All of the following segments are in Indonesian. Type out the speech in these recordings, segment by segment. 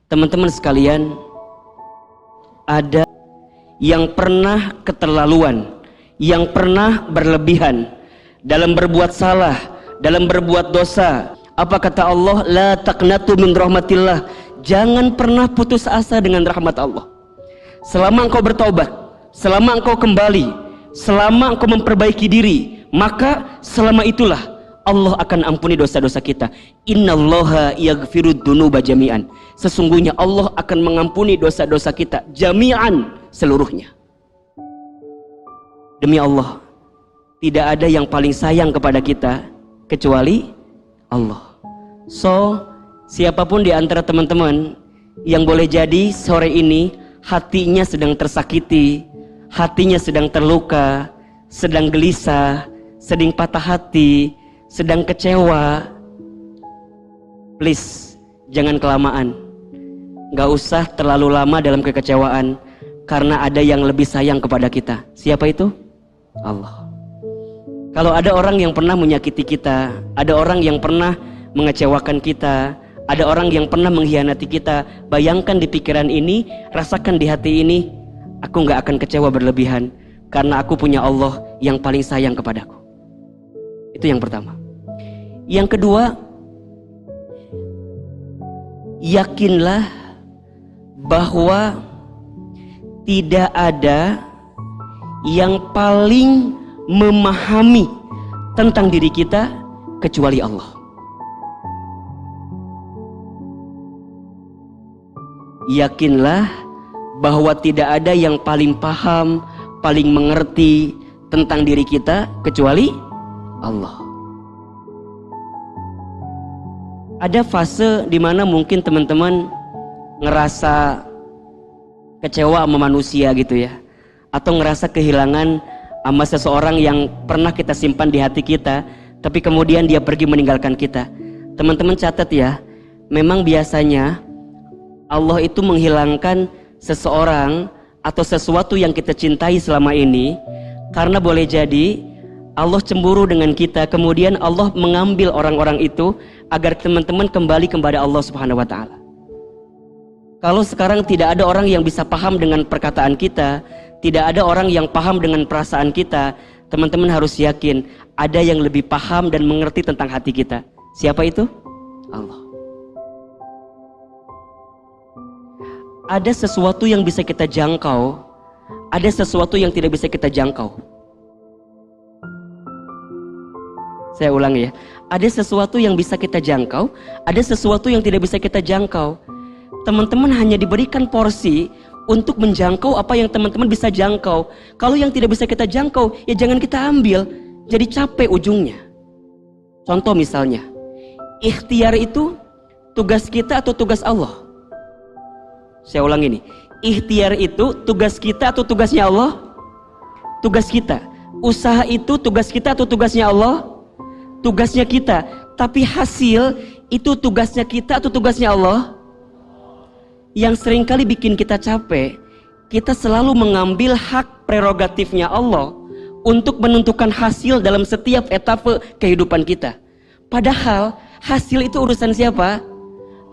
Teman-teman sekalian, ada yang pernah keterlaluan, yang pernah berlebihan dalam berbuat salah, dalam berbuat dosa. Apa kata Allah? La taqnatu min rahmatillah. Jangan pernah putus asa dengan rahmat Allah. Selama engkau bertaubat, selama engkau kembali, selama engkau memperbaiki diri, maka selama itulah Allah akan ampuni dosa-dosa kita. Innallaha yaghfirud dzunuba jami'an. Sesungguhnya Allah akan mengampuni dosa-dosa kita jami'an, seluruhnya. Demi Allah, tidak ada yang paling sayang kepada kita kecuali Allah. So, siapapun di antara teman-teman yang boleh jadi sore ini hatinya sedang tersakiti, hatinya sedang terluka, sedang gelisah, sedang patah hati, sedang kecewa, please jangan kelamaan. Gak usah terlalu lama dalam kekecewaan, karena ada yang lebih sayang kepada kita. Siapa itu? Allah. Kalau ada orang yang pernah menyakiti kita, ada orang yang pernah mengecewakan kita, ada orang yang pernah mengkhianati kita, bayangkan di pikiran ini, rasakan di hati ini, aku gak akan kecewa berlebihan, karena aku punya Allah yang paling sayang kepadaku. Itu yang pertama. Yang kedua, yakinlah bahwa tidak ada yang paling memahami tentang diri kita kecuali Allah. Yakinlah bahwa tidak ada yang paling paham, paling mengerti tentang diri kita kecuali Allah. Ada fase dimana mungkin teman-teman ngerasa kecewa sama manusia gitu ya, atau ngerasa kehilangan sama seseorang yang pernah kita simpan di hati kita, tapi kemudian dia pergi meninggalkan kita. Teman-teman catat ya, memang biasanya Allah itu menghilangkan seseorang atau sesuatu yang kita cintai selama ini karena boleh jadi Allah cemburu dengan kita, kemudian Allah mengambil orang-orang itu agar teman-teman kembali kepada Allah Subhanahu wa Ta'ala. Kalau sekarang tidak ada orang yang bisa paham dengan perkataan kita, tidak ada orang yang paham dengan perasaan kita, teman-teman harus yakin ada yang lebih paham dan mengerti tentang hati kita. Siapa itu? Allah. Ada sesuatu yang bisa kita jangkau, ada sesuatu yang tidak bisa kita jangkau. Saya ulang ya, ada sesuatu yang bisa kita jangkau, ada sesuatu yang tidak bisa kita jangkau. Teman-teman hanya diberikan porsi untuk menjangkau apa yang teman-teman bisa jangkau. Kalau yang tidak bisa kita jangkau, ya jangan kita ambil, jadi capek ujungnya. Contoh misalnya, ikhtiar itu tugas kita atau tugas Allah? Saya ulang ini, ikhtiar itu tugas kita atau tugasnya Allah? Tugas kita. Usaha itu tugas kita atau tugasnya Allah? Tugasnya kita. Tapi hasil itu tugasnya kita atau tugasnya Allah? Yang seringkali bikin kita capek, kita selalu mengambil hak prerogatifnya Allah untuk menentukan hasil dalam setiap etape kehidupan kita. Padahal hasil itu urusan siapa?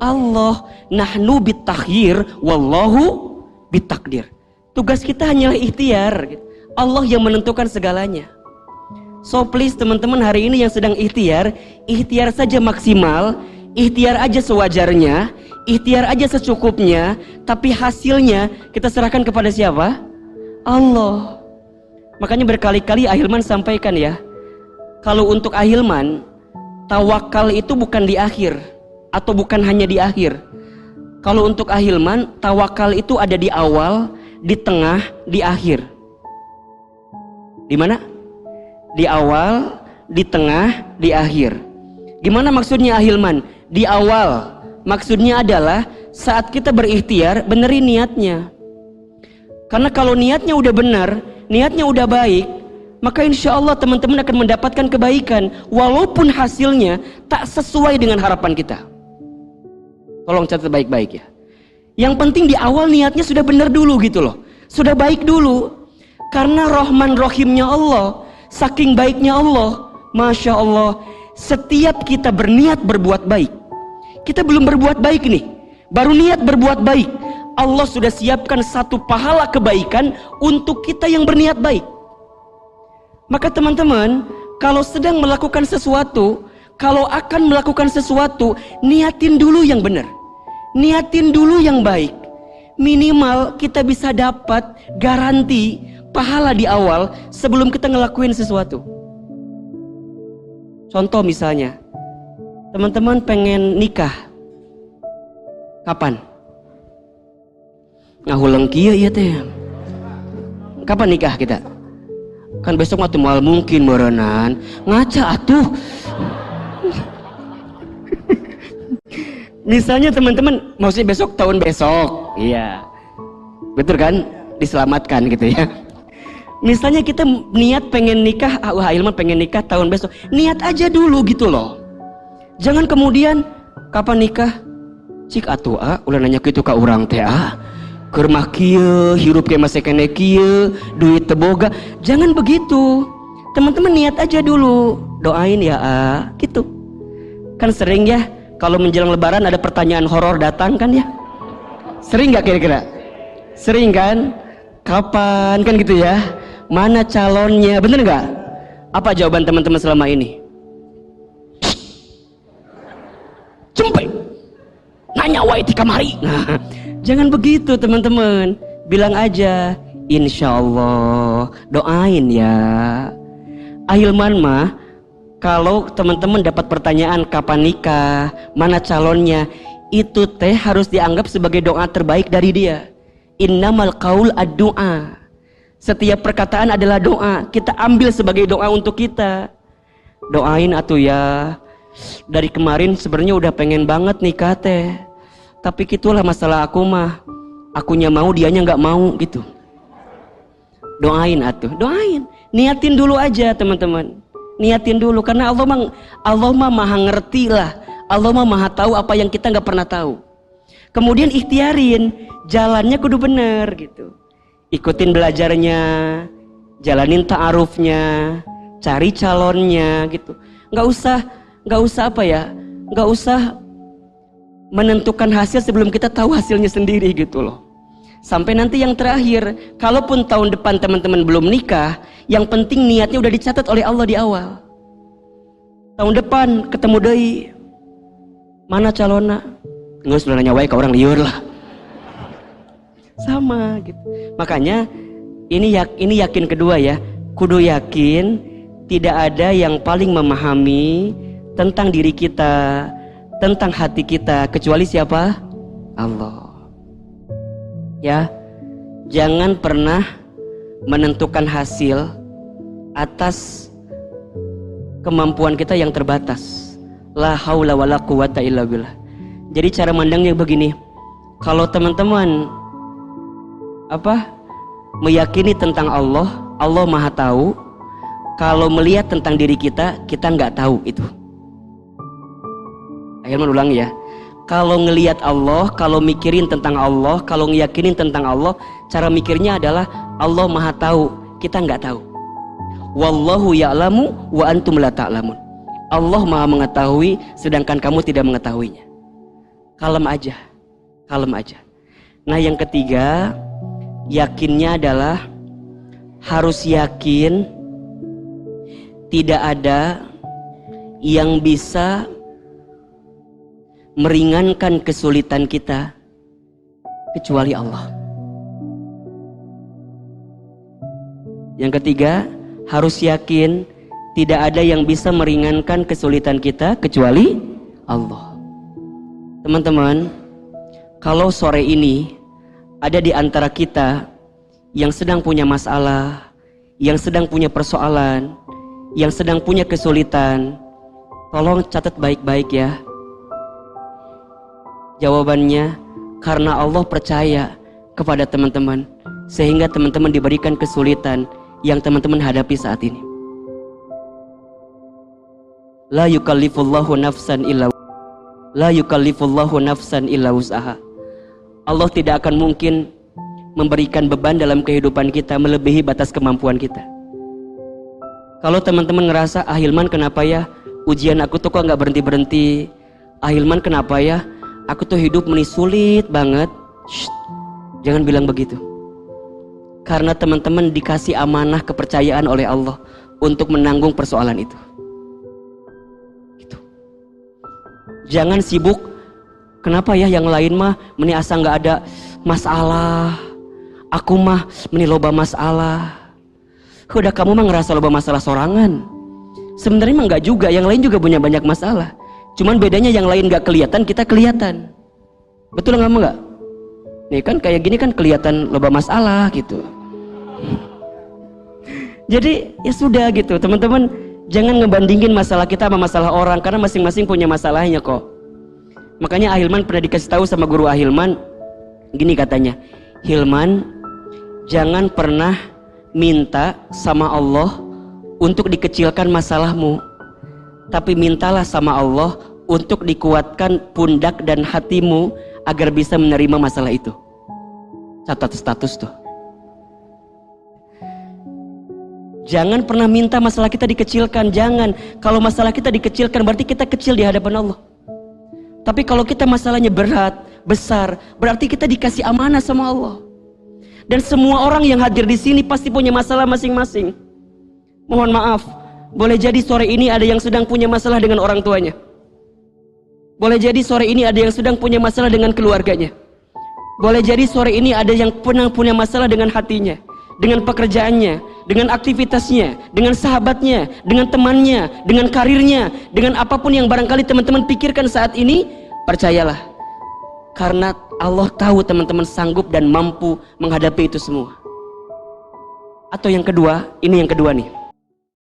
Allah. Nahnu bitakhyir wallahu bitakdir. Tugas kita hanyalah ikhtiar. Allah yang menentukan segalanya. So please teman-teman hari ini yang sedang ikhtiar, ikhtiar saja maksimal, ikhtiar aja sewajarnya, ikhtiar aja secukupnya, tapi hasilnya kita serahkan kepada siapa? Allah. Makanya berkali-kali Ahilman sampaikan ya, kalau untuk Ahilman, tawakal itu bukan di akhir, atau bukan hanya di akhir. Kalau untuk Ahilman, tawakal itu ada di awal, di tengah, di akhir. Di mana? Di awal, di tengah, di akhir. Gimana maksudnya Ahilman? Di awal, maksudnya adalah saat kita berikhtiar, benerin niatnya. Karena kalau niatnya udah benar, niatnya udah baik, maka insya Allah teman-teman akan mendapatkan kebaikan, walaupun hasilnya tak sesuai dengan harapan kita. Tolong catat baik-baik ya. Yang penting di awal niatnya sudah benar dulu gitu loh, sudah baik dulu. Karena Rahman Rahimnya Allah, saking baiknya Allah, Masya Allah, setiap kita berniat berbuat baik, kita belum berbuat baik nih, baru niat berbuat baik, Allah sudah siapkan satu pahala kebaikan untuk kita yang berniat baik. Maka teman-teman, kalau sedang melakukan sesuatu, kalau akan melakukan sesuatu, niatin dulu yang benar, niatin dulu yang baik. Minimal kita bisa dapat garansi pahala di awal sebelum kita ngelakuin sesuatu. Contoh misalnya, teman-teman pengen nikah, kapan? Ngahulang kieu ieu teh. Kapan nikah kita? Kan besok mah teu moal mungkin meureunnan. Ngaca atuh. Misalnya teman-teman, maksudnya besok tahun besok. Iya. Betul kan? Diselamatkan gitu ya. Misalnya kita niat pengen nikah, wah Hilman pengen nikah tahun besok. Niat aja dulu gitu loh. Jangan kemudian kapan nikah? Cik atuh ulah nanya kitu ka urang teh keur mah kieu, hirup ge masih kene kieu, duit teu boga. Jangan begitu. Teman-teman niat aja dulu. Doain ya gitu. Kan sering ya kalau menjelang lebaran ada pertanyaan horor datang kan ya? Sering gak kira-kira? Sering kan? Kapan kan gitu ya? Mana calonnya? Bener gak? Apa jawaban teman-teman selama ini? Cempe nanya wae ti kamari. Nah, jangan begitu teman-teman. Bilang aja insya Allah, doain ya. Ahilman mah kalau teman-teman dapat pertanyaan kapan nikah, mana calonnya, itu teh harus dianggap sebagai doa terbaik dari dia. Innamal qaul ad-du'a. Setiap perkataan adalah doa. Kita ambil sebagai doa untuk kita. Doain atuh ya. Dari kemarin sebenarnya udah pengen banget nikah teh, tapi gitulah masalah aku mah, akunya mau dianya nggak mau gitu. Doain atuh, doain, niatin dulu aja teman-teman, niatin dulu karena Allah mah maha ngerti lah, Allah mah maha tahu apa yang kita nggak pernah tahu. Kemudian ikhtiarin, jalannya kudu bener gitu, ikutin belajarnya, jalanin ta'arufnya, cari calonnya gitu, nggak usah apa ya, nggak usah menentukan hasil sebelum kita tahu hasilnya sendiri gitu loh. Sampai nanti yang terakhir, kalaupun tahun depan teman-teman belum nikah, yang penting niatnya udah dicatat oleh Allah di awal. Tahun depan ketemu deui, mana calona? Nggak usah nanya wae ke orang liur lah. Sama gitu. Makanya ini yakin kedua ya, kudu yakin tidak ada yang paling memahami tentang diri kita, tentang hati kita kecuali siapa? Allah. Ya, jangan pernah menentukan hasil atas kemampuan kita yang terbatas. La haula wala quwata illa billah. Jadi cara mandangnya begini, kalau teman-teman meyakini tentang Allah, Allah maha tahu. Kalau melihat tentang diri kita nggak tahu itu. Akhirnya ulang ya. Kalau ngelihat Allah, kalau mikirin tentang Allah, kalau ngeyakinin tentang Allah, cara mikirnya adalah Allah maha tahu, kita nggak tahu. Wallahu ya'lamu wa antum la ta'lamun. Allah maha mengetahui, sedangkan kamu tidak mengetahuinya. Kalem aja, kalem aja. Nah yang ketiga, yakinnya adalah harus yakin tidak ada yang bisa meringankan kesulitan kita kecuali Allah. Yang ketiga, harus yakin tidak ada yang bisa meringankan kesulitan kita kecuali Allah. Teman-teman, kalau sore ini ada di antara kita yang sedang punya masalah, yang sedang punya persoalan, yang sedang punya kesulitan, tolong catat baik-baik ya. Jawabannya karena Allah percaya kepada teman-teman, sehingga teman-teman diberikan kesulitan yang teman-teman hadapi saat ini. La yukallifullahu nafsan illa wus'aha. Allah tidak akan mungkin memberikan beban dalam kehidupan kita melebihi batas kemampuan kita. Kalau teman-teman ngerasa, Hilman kenapa ya ujian aku tuh kok nggak berhenti-berhenti, Hilman kenapa ya aku tuh hidup ini sulit banget. Shh, jangan bilang begitu. Karena teman-teman dikasih amanah kepercayaan oleh Allah untuk menanggung persoalan itu. Gitu. Jangan sibuk, kenapa ya yang lain mah meni asa nggak ada masalah, aku mah meni loba masalah. Udah kamu mah ngerasa loba masalah sorangan. Sebenarnya mah nggak juga, yang lain juga punya banyak masalah. Cuman bedanya yang lain nggak kelihatan, kita kelihatan. Betul nggak? Nih kan kayak gini kan kelihatan loba masalah gitu. Jadi ya sudah gitu teman-teman, jangan ngebandingin masalah kita sama masalah orang, karena masing-masing punya masalahnya kok. Makanya Ahilman pernah dikasih tahu sama guru Ahilman, gini katanya, Hilman, jangan pernah minta sama Allah untuk dikecilkan masalahmu, tapi mintalah sama Allah untuk dikuatkan pundak dan hatimu agar bisa menerima masalah itu. Catat status tuh. Jangan pernah minta masalah kita dikecilkan, jangan. Kalau masalah kita dikecilkan berarti kita kecil di hadapan Allah. Tapi kalau kita masalahnya berat, besar, berarti kita dikasih amanah sama Allah. Dan semua orang yang hadir di sini pasti punya masalah masing-masing. Mohon maaf, boleh jadi sore ini ada yang sedang punya masalah dengan orang tuanya. Boleh jadi sore ini ada yang sedang punya masalah dengan keluarganya. Boleh jadi sore ini ada yang pernah punya masalah dengan hatinya, dengan pekerjaannya, dengan aktivitasnya, dengan sahabatnya, dengan temannya, dengan karirnya, dengan apapun yang barangkali teman-teman pikirkan saat ini. Percayalah, karena Allah tahu teman-teman sanggup dan mampu menghadapi itu semua. Atau yang kedua, ini yang kedua nih,